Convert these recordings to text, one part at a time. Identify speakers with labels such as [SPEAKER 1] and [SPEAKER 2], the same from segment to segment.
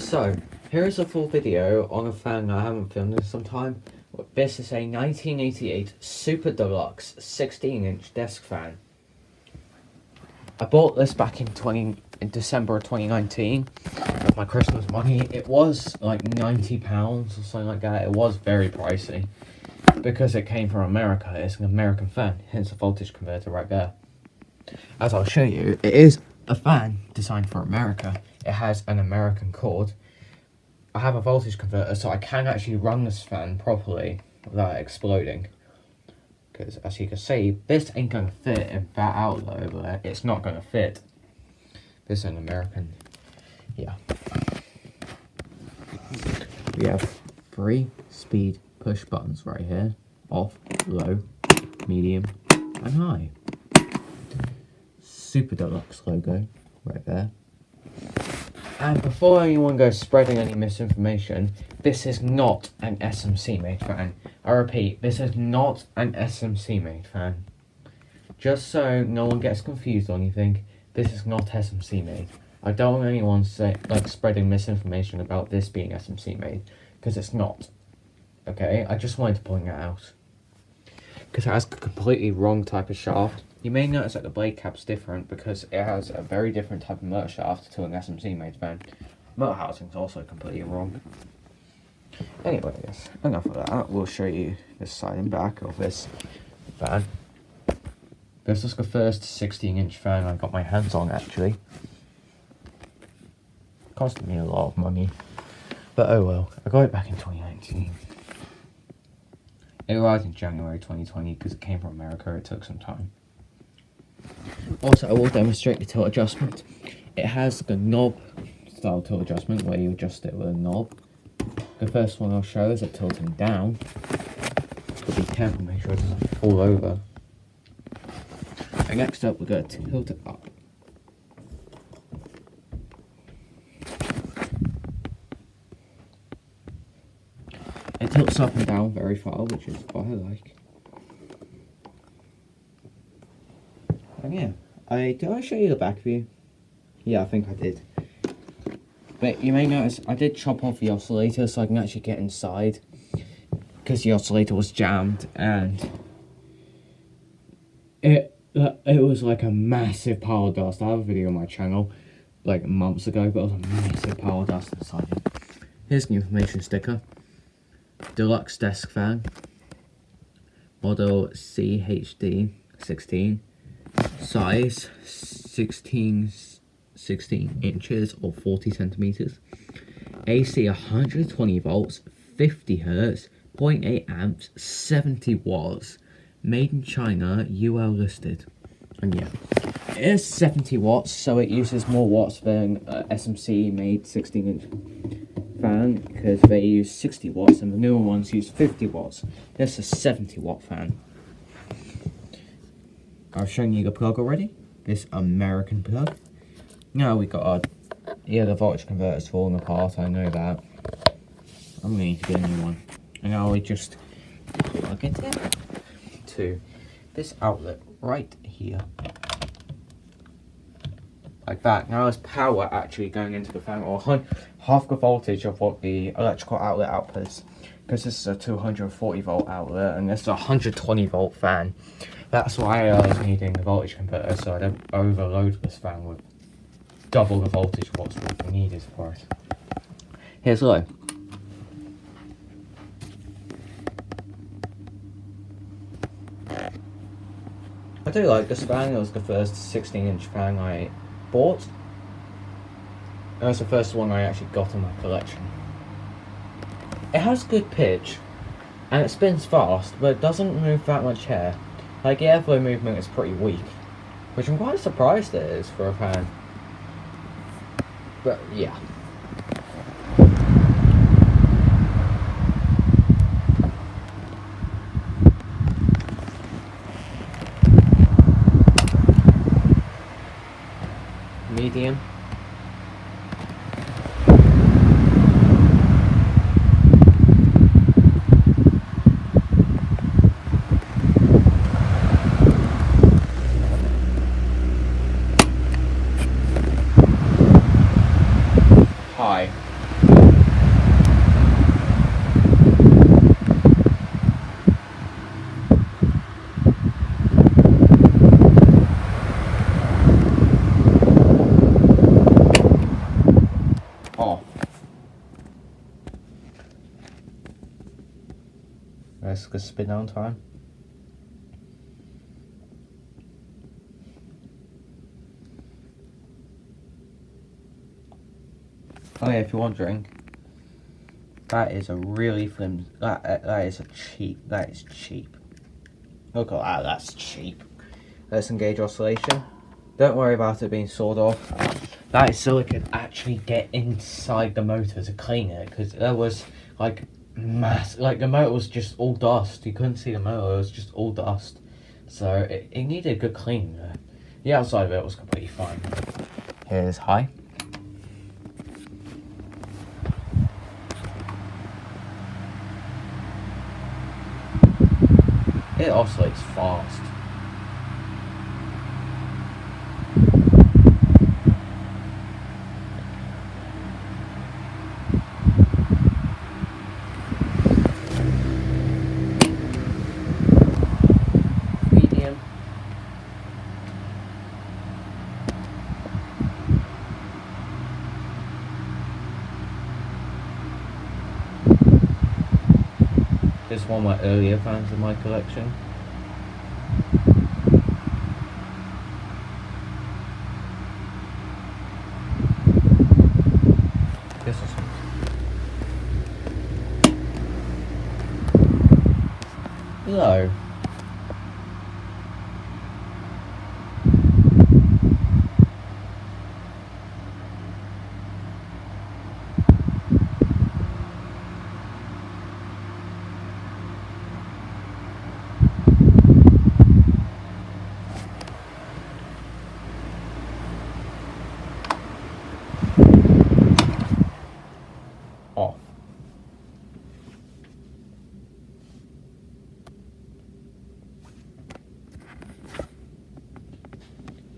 [SPEAKER 1] So, here is a full video on a fan I haven't filmed in some time. This is a 1988 Super Deluxe 16-inch desk fan. I bought this back in December of 2019 with my Christmas money. It was like £90 or something like that. It was very pricey because it came from America. It's an American fan, hence the voltage converter right there. As I'll show you, it is a fan designed for America. It has an American cord. I have a voltage converter, so I can actually run this fan properly without exploding. Because as you can see, this ain't gonna fit in that outlet over there. It's not gonna fit. This is an American. Yeah. We have 3 speed push buttons right here. Off, low, medium, and high. Super Deluxe logo right there. And before anyone goes spreading any misinformation, this is not an SMC made fan. I repeat, this is not an SMC made fan. Just so no one gets confused or anything, this is not SMC made. I don't want anyone spreading misinformation about this being SMC made, because it's not. Okay, I just wanted to point that out. Because it has a completely wrong type of shaft. You may notice that the blade cap's different because it has a very different type of motor shaft to an SMC made fan. Motor housing's also completely wrong. Anyways, enough of that. We'll show you this side and back of this fan. This is the first 16-inch fan I got my hands on, actually. Costed me a lot of money, but oh well. I got it back in 2019. It arrived in January 2020 because it came from America. It took some time. Also, I will demonstrate the tilt adjustment. It has the knob style tilt adjustment where you adjust it with a knob. The first one I'll show is it tilting down. But be careful, make sure it doesn't fall over. And next up, we're going to tilt it up. It tilts up and down very far, which is what I like. And yeah, did I show you the back view? Yeah, I think I did. But you may notice I did chop off the oscillator so I can actually get inside, because the oscillator was jammed and it was like a massive pile of dust. I have a video on my channel like months ago, but it was a massive pile of dust inside it. Here's the information sticker. Deluxe desk fan, model CHD 16, size 16 inches or 40 centimeters, AC 120 volts, 50 hertz, 0.8 amps, 70 watts, made in China, UL listed. And yeah, it is 70 watts, so it uses more watts than SMC made 16-inch fan, because they use 60 watts and the newer ones use 50 watts. This is a 70 watt fan. I've shown you the plug already, this American plug. Now we got our, the voltage converter's falling apart, I know that. I'm going to need to get a new one. And now we just plug it in to this outlet right here. Like that. Now there's power actually going into the fan, or half the voltage of what the electrical outlet outputs. Because this is a 240 volt outlet and this is a 120 volt fan. That's why I was needing the voltage converter, so I don't overload this fan with double the voltage of what's really needed for it. Here's low. I do like this fan. It was the first 16-inch fan I bought. It was the first one I actually got in my collection. It has good pitch and it spins fast, but it doesn't move that much hair. Like, the airflow movement is pretty weak, which I'm quite surprised it is for a fan. But yeah. Medium. High. off. Let's go spin down time. Oh yeah, if you're wondering, that is a really flimsy. That is cheap. That is cheap. Look at that. That's cheap. Let's engage oscillation. Don't worry about it being sawed off. That is so it could actually get inside the motor to clean it, because there was like the motor was just all dust. You couldn't see the motor; it was just all dust. So it needed a good clean. The outside of it was completely fine. Here's high. It oscillates fast. Medium. This is one of my earlier fans in my collection. This is low. Off.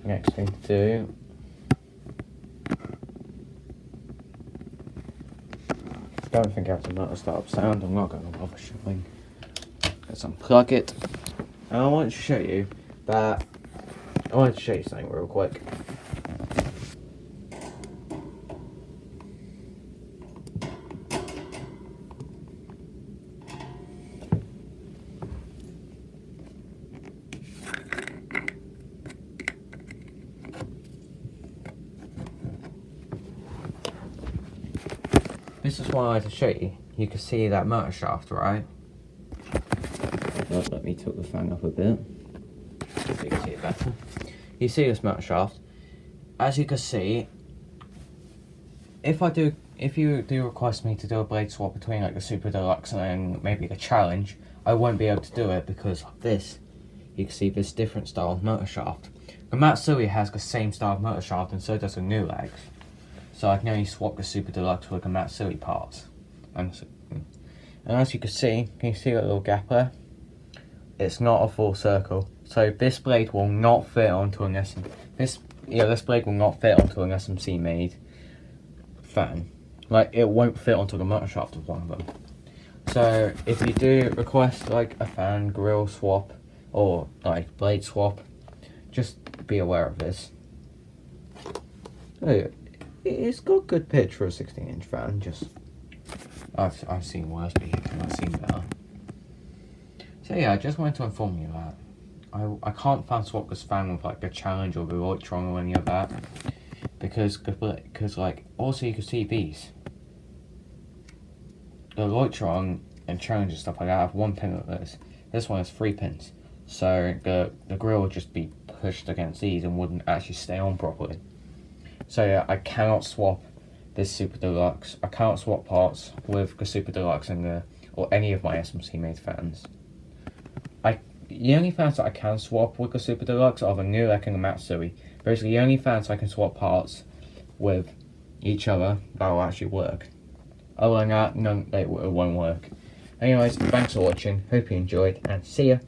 [SPEAKER 1] Next thing to do, don't think I have to motor start sound. I'm not going to bother showing. Let's unplug it. And I want to show you that. I wanted to show you something real quick. This is what I wanted to show you. You can see that motor shaft, right? Let me tilt the fan up a bit so you can see it better. You see this motor shaft. As you can see, if you do request me to do a blade swap between like the Super Deluxe and maybe the Challenge, I won't be able to do it because of this. You can see this different style of motor shaft. The Matsui has the same style of motor shaft, and so does the new legs. So I can only swap the Super Deluxe with the Matsui parts. And as you can see that little gap there? It's not a full circle. So this blade will not fit onto an this blade will not fit onto an SMC made fan. Like, it won't fit onto the motor shaft of one of them. So if you do request like a fan grill swap or like blade swap, just be aware of this. Oh, it's got good pitch for a 16-inch fan. Just I've seen worse behavior and I've seen better. So yeah, I just wanted to inform you that I can't fan swap this fan with like the Challenge or the Electron or any of that because like also you can see these. The Electron and Challenge and stuff like that have one pin of this. This one has 3 pins. So the grill would just be pushed against these and wouldn't actually stay on properly. So yeah, I cannot swap this Super Deluxe. I cannot swap parts with the Super Deluxe and or any of my SMC made fans. The only fans that I can swap with the Super Deluxe are the New Lek and the Matsui. Basically, the only fans I can swap parts with each other that will actually work. Other than that, none, it won't work. Anyways, thanks for watching. Hope you enjoyed, and see ya.